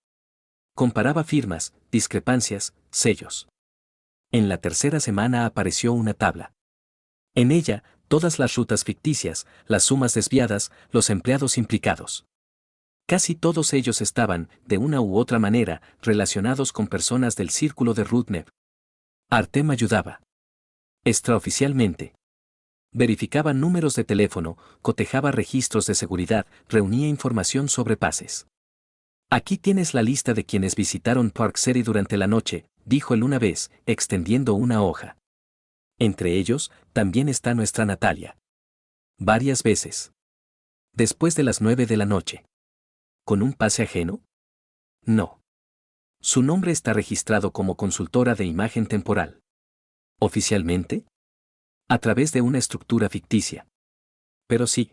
Comparaba firmas, discrepancias, sellos. En la tercera semana apareció una tabla. En ella, Todas las rutas ficticias, las sumas desviadas, los empleados implicados. Casi todos ellos estaban, de una u otra manera, relacionados con personas del círculo de Rudnev. Artem ayudaba. Extraoficialmente. Verificaba números de teléfono, cotejaba registros de seguridad, reunía información sobre pases. Aquí tienes la lista de quienes visitaron Park City durante la noche, dijo él una vez, extendiendo una hoja. Entre ellos, también está nuestra Natalia. Varias veces. Después de las 9 de la noche. ¿Con un pase ajeno? No. Su nombre está registrado como consultora de imagen temporal. ¿Oficialmente? A través de una estructura ficticia. Pero sí.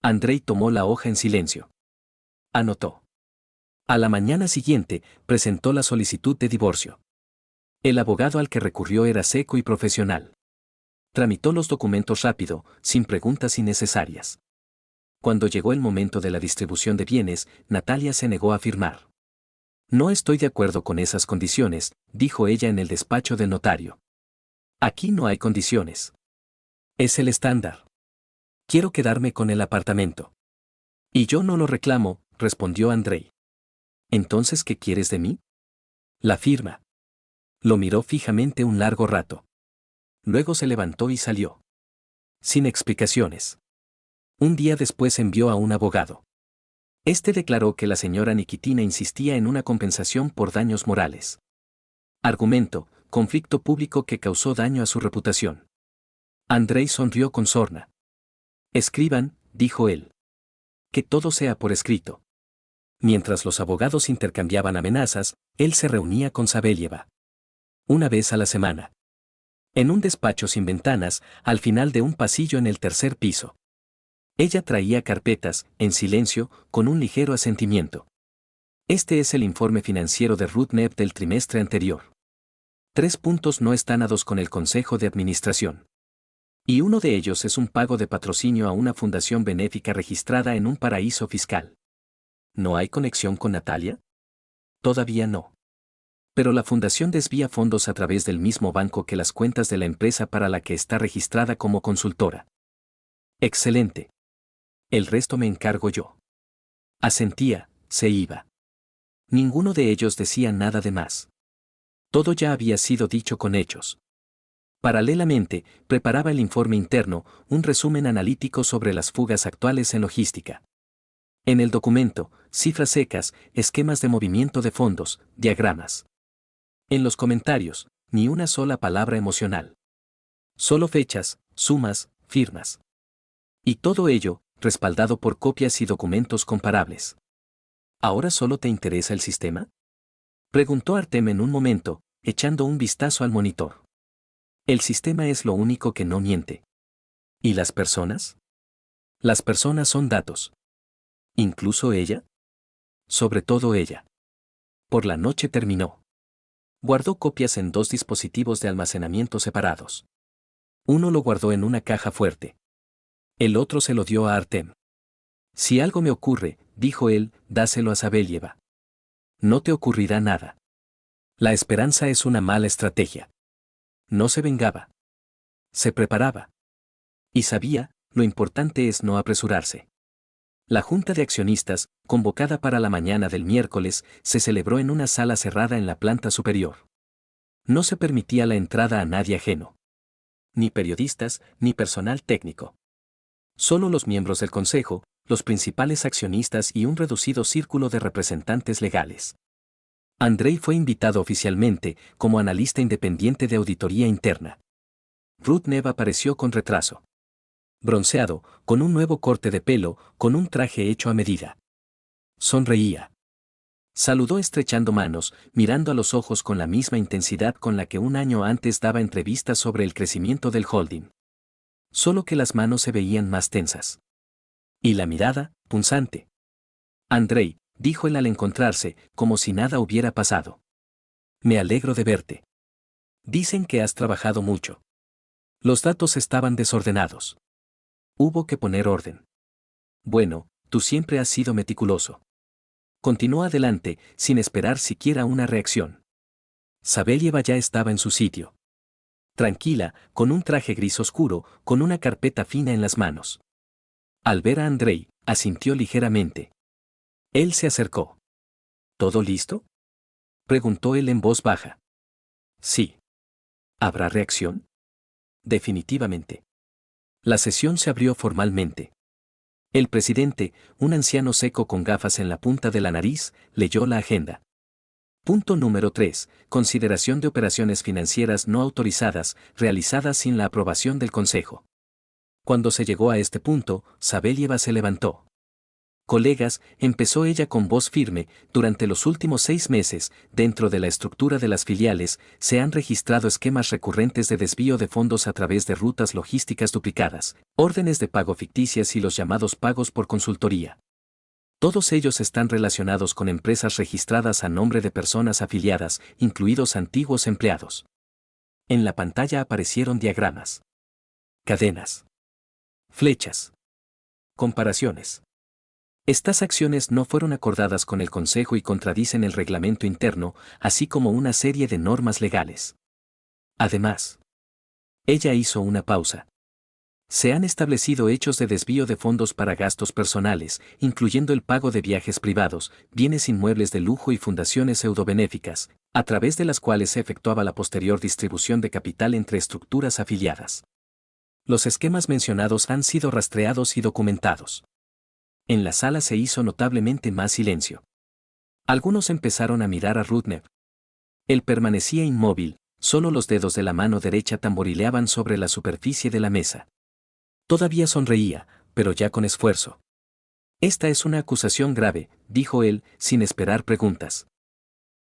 Andrei tomó la hoja en silencio. Anotó. A la mañana siguiente, presentó la solicitud de divorcio. El abogado al que recurrió era seco y profesional. Tramitó los documentos rápido, sin preguntas innecesarias. Cuando llegó el momento de la distribución de bienes, Natalia se negó a firmar. No estoy de acuerdo con esas condiciones, dijo ella en el despacho del notario. Aquí no hay condiciones. Es el estándar. Quiero quedarme con el apartamento. Y yo no lo reclamo, respondió Andrei. ¿Entonces qué quieres de mí? La firma. Lo miró fijamente un largo rato. Luego se levantó y salió. Sin explicaciones. Un día después envió a un abogado. Este declaró que la señora Nikitina insistía en una compensación por daños morales. Argumento: conflicto público que causó daño a su reputación. Andrei sonrió con sorna. Escriban, dijo él. Que todo sea por escrito. Mientras los abogados intercambiaban amenazas, él se reunía con Sabelieva. Una vez a la semana. En un despacho sin ventanas, al final de un pasillo en el tercer piso. Ella traía carpetas, en silencio, con un ligero asentimiento. Este es el informe financiero de Rudnev del trimestre anterior. 3 puntos no están dados con el Consejo de Administración. Y uno de ellos es un pago de patrocinio a una fundación benéfica registrada en un paraíso fiscal. ¿No hay conexión con Natalia? Todavía no. Pero la fundación desvía fondos a través del mismo banco que las cuentas de la empresa para la que está registrada como consultora. Excelente. El resto me encargo yo. Asentía, se iba. Ninguno de ellos decía nada de más. Todo ya había sido dicho con hechos. Paralelamente, preparaba el informe interno, un resumen analítico sobre las fugas actuales en logística. En el documento, cifras secas, esquemas de movimiento de fondos, diagramas. En los comentarios, ni una sola palabra emocional. Solo fechas, sumas, firmas. Y todo ello, respaldado por copias y documentos comparables. ¿Ahora solo te interesa el sistema? Preguntó Artem en un momento, echando un vistazo al monitor. El sistema es lo único que no miente. ¿Y las personas? Las personas son datos. ¿Incluso ella? Sobre todo ella. Por la noche terminó. Guardó copias en 2 dispositivos de almacenamiento separados. Uno lo guardó en una caja fuerte. El otro se lo dio a Artem. Si algo me ocurre, dijo él, dáselo a Sabelieva. No te ocurrirá nada. La esperanza es una mala estrategia. No se vengaba. Se preparaba. Y sabía, lo importante es no apresurarse. La junta de accionistas, convocada para la mañana del miércoles, se celebró en una sala cerrada en la planta superior. No se permitía la entrada a nadie ajeno. Ni periodistas, ni personal técnico. Solo los miembros del consejo, los principales accionistas y un reducido círculo de representantes legales. Andrei fue invitado oficialmente como analista independiente de auditoría interna. Rudnev apareció con retraso. Bronceado, con un nuevo corte de pelo, con un traje hecho a medida. Sonreía. Saludó estrechando manos, mirando a los ojos con la misma intensidad con la que un año antes daba entrevistas sobre el crecimiento del holding. Solo que las manos se veían más tensas. Y la mirada, punzante. Andrei, dijo él al encontrarse, como si nada hubiera pasado. Me alegro de verte. Dicen que has trabajado mucho. Los datos estaban desordenados. Hubo que poner orden. Bueno, tú siempre has sido meticuloso. Continuó adelante, sin esperar siquiera una reacción. Sabelieva ya estaba en su sitio. tranquila, con un traje gris oscuro, con una carpeta fina en las manos. Al ver a Andrei, asintió ligeramente. Él se acercó. ¿Todo listo?, preguntó él en voz baja. Sí. ¿Habrá reacción? Definitivamente. La sesión se abrió formalmente. El presidente, un anciano seco con gafas en la punta de la nariz, leyó la agenda. Punto número 3. Consideración de operaciones financieras no autorizadas, realizadas sin la aprobación del Consejo. Cuando se llegó a este punto, Savélieva se levantó. Colegas, empezó ella con voz firme, durante los últimos 6 meses, dentro de la estructura de las filiales, se han registrado esquemas recurrentes de desvío de fondos a través de rutas logísticas duplicadas, órdenes de pago ficticias y los llamados pagos por consultoría. Todos ellos están relacionados con empresas registradas a nombre de personas afiliadas, incluidos antiguos empleados. En la pantalla aparecieron diagramas, cadenas, flechas, comparaciones. Estas acciones no fueron acordadas con el Consejo y contradicen el reglamento interno, así como una serie de normas legales. Además, ella hizo una pausa. Se han establecido hechos de desvío de fondos para gastos personales, incluyendo el pago de viajes privados, bienes inmuebles de lujo y fundaciones pseudobenéficas, a través de las cuales se efectuaba la posterior distribución de capital entre estructuras afiliadas. Los esquemas mencionados han sido rastreados y documentados. En la sala se hizo notablemente más silencio. Algunos empezaron a mirar a Rudnev. Él permanecía inmóvil, solo los dedos de la mano derecha tamborileaban sobre la superficie de la mesa. Todavía sonreía, pero ya con esfuerzo. Esta es una acusación grave, dijo él, sin esperar preguntas.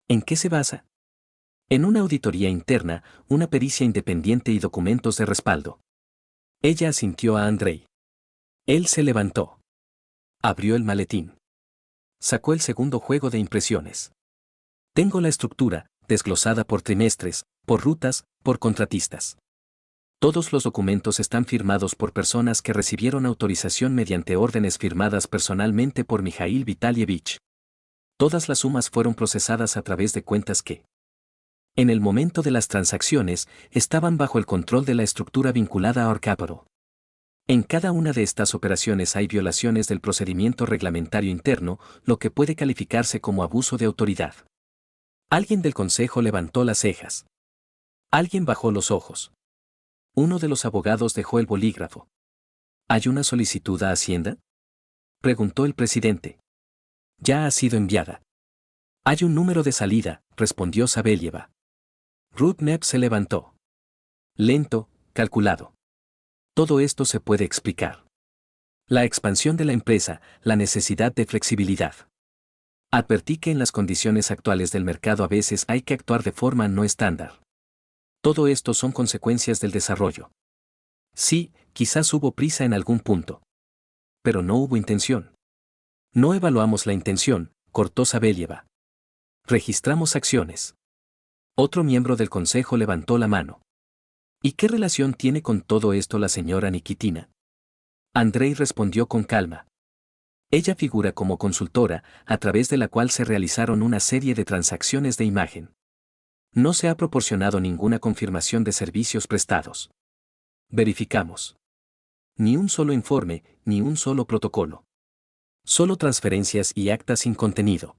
¿En qué se basa? En una auditoría interna, una pericia independiente y documentos de respaldo. Ella asintió a Andrei. Él se levantó. Abrió el maletín. Sacó el segundo juego de impresiones. Tengo la estructura, desglosada por trimestres, por rutas, por contratistas. Todos los documentos están firmados por personas que recibieron autorización mediante órdenes firmadas personalmente por Mijail Vitalievich. Todas las sumas fueron procesadas a través de cuentas que, en el momento de las transacciones, estaban bajo el control de la estructura vinculada a Orcaparo. En cada una de estas operaciones hay violaciones del procedimiento reglamentario interno, lo que puede calificarse como abuso de autoridad. Alguien del Consejo levantó las cejas. Alguien bajó los ojos. Uno de los abogados dejó el bolígrafo. ¿Hay una solicitud a Hacienda?, preguntó el presidente. Ya ha sido enviada. Hay un número de salida, respondió Savélieva. Rudnev se levantó. Lento, calculado. Todo esto se puede explicar. La expansión de la empresa, la necesidad de flexibilidad. Advertí que en las condiciones actuales del mercado a veces hay que actuar de forma no estándar. Todo esto son consecuencias del desarrollo. Sí, quizás hubo prisa en algún punto. Pero no hubo intención. No evaluamos la intención, cortó Savélieva. Registramos acciones. Otro miembro del consejo levantó la mano. ¿Y qué relación tiene con todo esto la señora Nikitina? Andrei respondió con calma. Ella figura como consultora, a través de la cual se realizaron una serie de transacciones de imagen. No se ha proporcionado ninguna confirmación de servicios prestados. Verificamos. Ni un solo informe, ni un solo protocolo. Solo transferencias y actas sin contenido.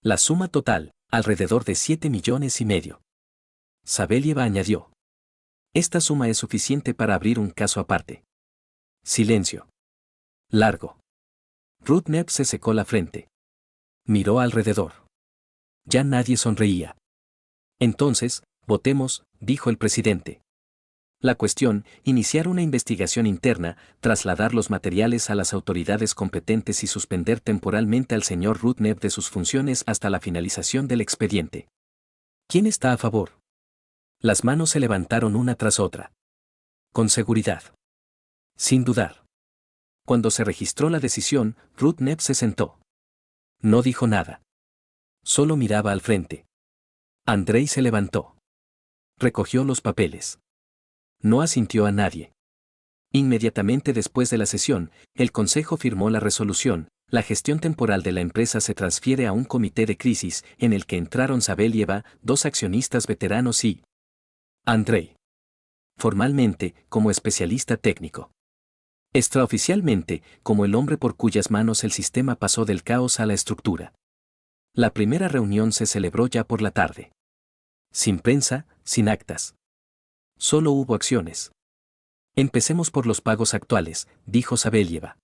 La suma total, alrededor de 7,5 millones. Savélieva añadió. Esta suma es suficiente para abrir un caso aparte. Silencio. Largo. Rudnev se secó la frente. Miró alrededor. Ya nadie sonreía. Entonces, votemos, dijo el presidente. La cuestión, iniciar una investigación interna, trasladar los materiales a las autoridades competentes y suspender temporalmente al señor Rudnev de sus funciones hasta la finalización del expediente. ¿Quién está a favor? Las manos se levantaron una tras otra. Con seguridad. Sin dudar. Cuando se registró la decisión, Rudnev se sentó. No dijo nada. Solo miraba al frente. Andrei se levantó. Recogió los papeles. No asintió a nadie. Inmediatamente después de la sesión, el Consejo firmó la resolución. La gestión temporal de la empresa se transfiere a un comité de crisis, en el que entraron Savélieva, 2 accionistas veteranos y Andrei. Formalmente, como especialista técnico. Extraoficialmente, como el hombre por cuyas manos el sistema pasó del caos a la estructura. La primera reunión se celebró ya por la tarde. Sin prensa, sin actas. Solo hubo acciones. Empecemos por los pagos actuales, dijo Sabelieva.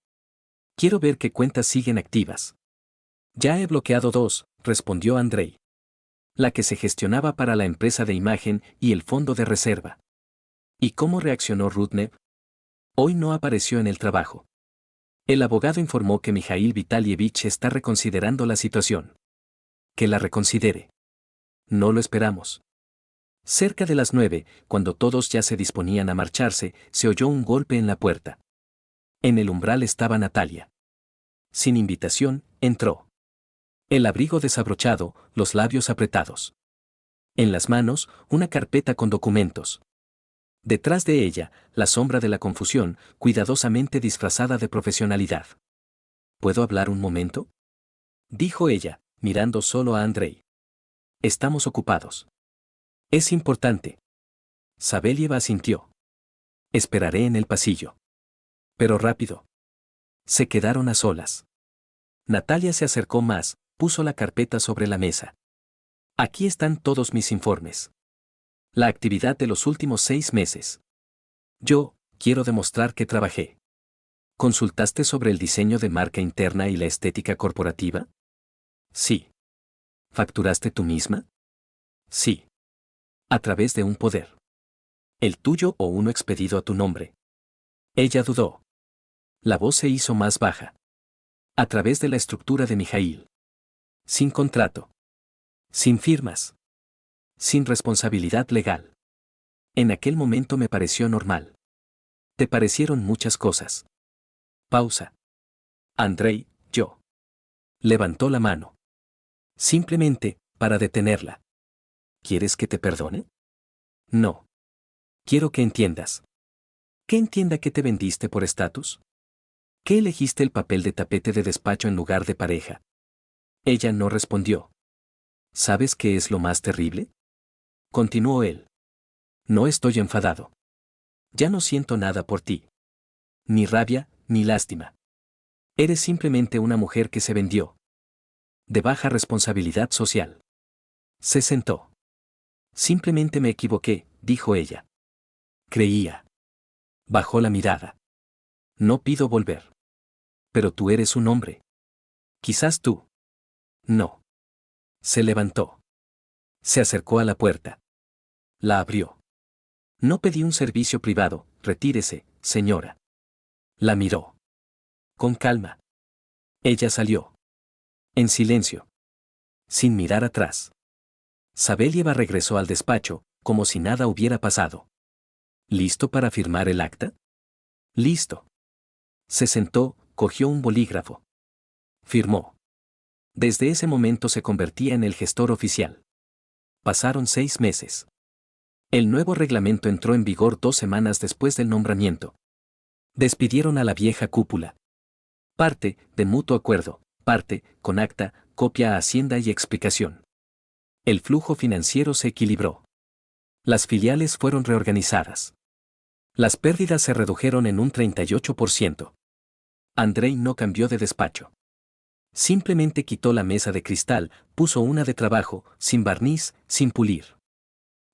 Quiero ver qué cuentas siguen activas. Ya he bloqueado 2, respondió Andrei. La que se gestionaba para la empresa de imagen y el fondo de reserva. ¿Y cómo reaccionó Rudnev? Hoy no apareció en el trabajo. El abogado informó que Mijail Vitalievich está reconsiderando la situación. Que la reconsidere. No lo esperamos. Cerca de las 9, cuando todos ya se disponían a marcharse, se oyó un golpe en la puerta. En el umbral estaba Natalia. Sin invitación, entró. El abrigo desabrochado, los labios apretados. En las manos, una carpeta con documentos. Detrás de ella, la sombra de la confusión, cuidadosamente disfrazada de profesionalidad. ¿Puedo hablar un momento? Dijo ella, mirando solo a Andrei. Estamos ocupados. Es importante. Sabelieva asintió. Esperaré en el pasillo. Pero rápido. Se quedaron a solas. Natalia se acercó más, puso la carpeta sobre la mesa. Aquí están todos mis informes. La actividad de los últimos 6 meses. Yo, quiero demostrar que trabajé. ¿Consultaste sobre el diseño de marca interna y la estética corporativa? Sí. ¿Facturaste tú misma? Sí. A través de un poder. ¿El tuyo o uno expedido a tu nombre? Ella dudó. La voz se hizo más baja. A través de la estructura de Mijail. Sin contrato. Sin firmas. Sin responsabilidad legal. En aquel momento me pareció normal. Te parecieron muchas cosas. Pausa. Andrei, yo. Levantó la mano. Simplemente, para detenerla. ¿Quieres que te perdone? No. Quiero que entiendas. ¿Qué entienda que te vendiste por estatus? ¿Qué elegiste el papel de tapete de despacho en lugar de pareja? Ella no respondió. ¿Sabes qué es lo más terrible? Continuó él. No estoy enfadado. Ya no siento nada por ti. Ni rabia, ni lástima. Eres simplemente una mujer que se vendió. De baja responsabilidad social. Se sentó. Simplemente me equivoqué, dijo ella. Creía. Bajó la mirada. No pido volver. Pero tú eres un hombre. Quizás tú. No. Se levantó. Se acercó a la puerta. La abrió. No pedí un servicio privado, retírese, señora. La miró. Con calma. Ella salió. En silencio. Sin mirar atrás. Sabelieva regresó al despacho, como si nada hubiera pasado. ¿Listo para firmar el acta? Listo. Se sentó, cogió un bolígrafo. Firmó. Desde ese momento se convertía en el gestor oficial. Pasaron 6 meses. El nuevo reglamento entró en vigor 2 semanas después del nombramiento. Despidieron a la vieja cúpula. Parte, de mutuo acuerdo, parte, con acta, copia a Hacienda y explicación. El flujo financiero se equilibró. Las filiales fueron reorganizadas. Las pérdidas se redujeron en un 38%. Andrei no cambió de despacho. Simplemente quitó la mesa de cristal, puso una de trabajo, sin barniz, sin pulir.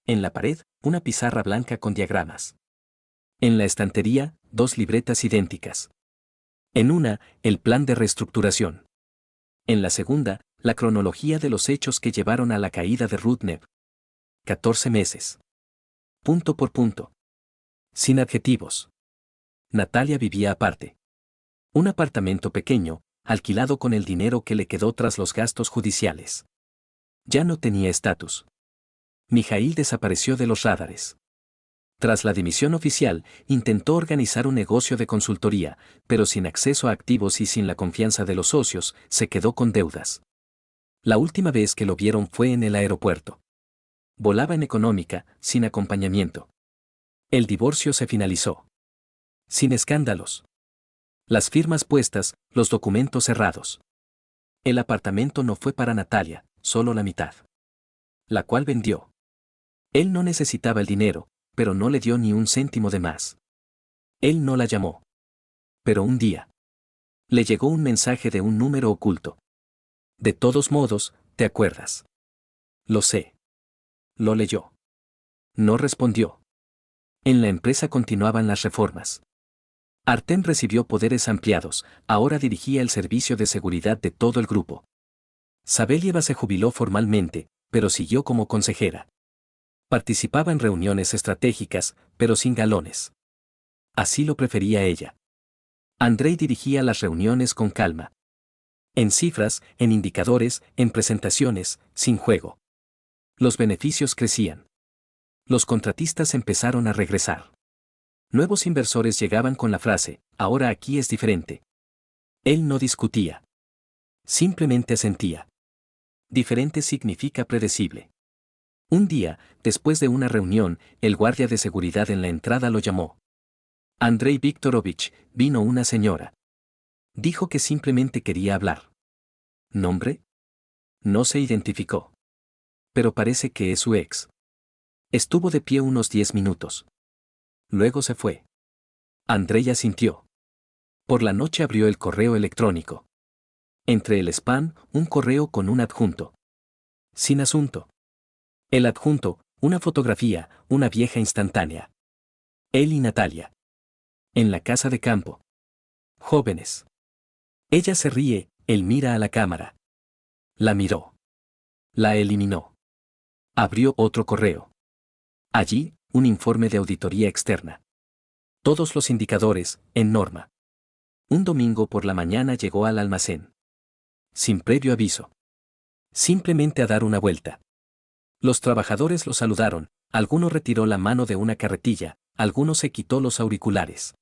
En la pared, una pizarra blanca con diagramas. En la estantería, 2 libretas idénticas. En una, el plan de reestructuración. En la segunda, la cronología de los hechos que llevaron a la caída de Rudnev. 14 meses. Punto por punto. Sin adjetivos. Natalia vivía aparte. Un apartamento pequeño, alquilado con el dinero que le quedó tras los gastos judiciales. Ya no tenía estatus. Mijail desapareció de los radares. Tras la dimisión oficial, intentó organizar un negocio de consultoría, pero sin acceso a activos y sin la confianza de los socios, se quedó con deudas. La última vez que lo vieron fue en el aeropuerto. Volaba en económica, sin acompañamiento. El divorcio se finalizó. Sin escándalos. Las firmas puestas, los documentos cerrados. El apartamento no fue para Natalia, solo la mitad. La cual vendió. Él no necesitaba el dinero, pero no le dio ni un céntimo de más. Él no la llamó. Pero un día le llegó un mensaje de un número oculto. De todos modos, ¿te acuerdas? Lo sé. Lo leyó. No respondió. En la empresa continuaban las reformas. Artem recibió poderes ampliados, ahora dirigía el servicio de seguridad de todo el grupo. Sabelieva se jubiló formalmente, pero siguió como consejera. Participaba en reuniones estratégicas, pero sin galones. Así lo prefería ella. Andrei dirigía las reuniones con calma. En cifras, en indicadores, en presentaciones, sin juego. Los beneficios crecían. Los contratistas empezaron a regresar. Nuevos inversores llegaban con la frase, ahora aquí es diferente. Él no discutía. Simplemente asentía. Diferente significa predecible. Un día, después de una reunión, el guardia de seguridad en la entrada lo llamó. Andrei Viktorovich, vino una señora. Dijo que simplemente quería hablar. ¿Nombre? No se identificó. Pero parece que es su ex. Estuvo de pie unos 10 minutos. Luego se fue. Andrei asintió. Por la noche abrió el correo electrónico. Entre el spam, un correo con un adjunto. Sin asunto. El adjunto, una fotografía, una vieja instantánea. Él y Natalia. En la casa de campo. Jóvenes. Ella se ríe, él mira a la cámara. La miró. La eliminó. Abrió otro correo. Allí, un informe de auditoría externa. Todos los indicadores, en norma. Un domingo por la mañana llegó al almacén. Sin previo aviso. Simplemente a dar una vuelta. Los trabajadores lo saludaron, alguno retiró la mano de una carretilla, alguno se quitó los auriculares.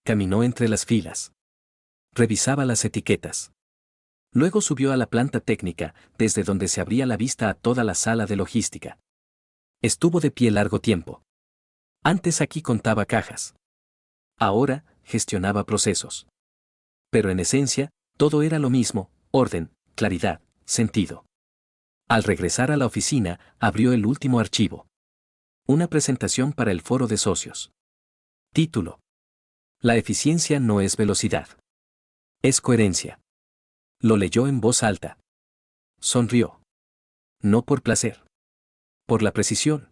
Caminó entre las filas. Revisaba las etiquetas. Luego subió a la planta técnica, desde donde se abría la vista a toda la sala de logística. Estuvo de pie largo tiempo. Antes aquí contaba cajas. Ahora, gestionaba procesos. Pero en esencia, todo era lo mismo, orden, claridad, sentido. Al regresar a la oficina, abrió el último archivo. Una presentación para el foro de socios. Título. La eficiencia no es velocidad. Es coherencia. Lo leyó en voz alta. Sonrió. No por placer. Por la precisión.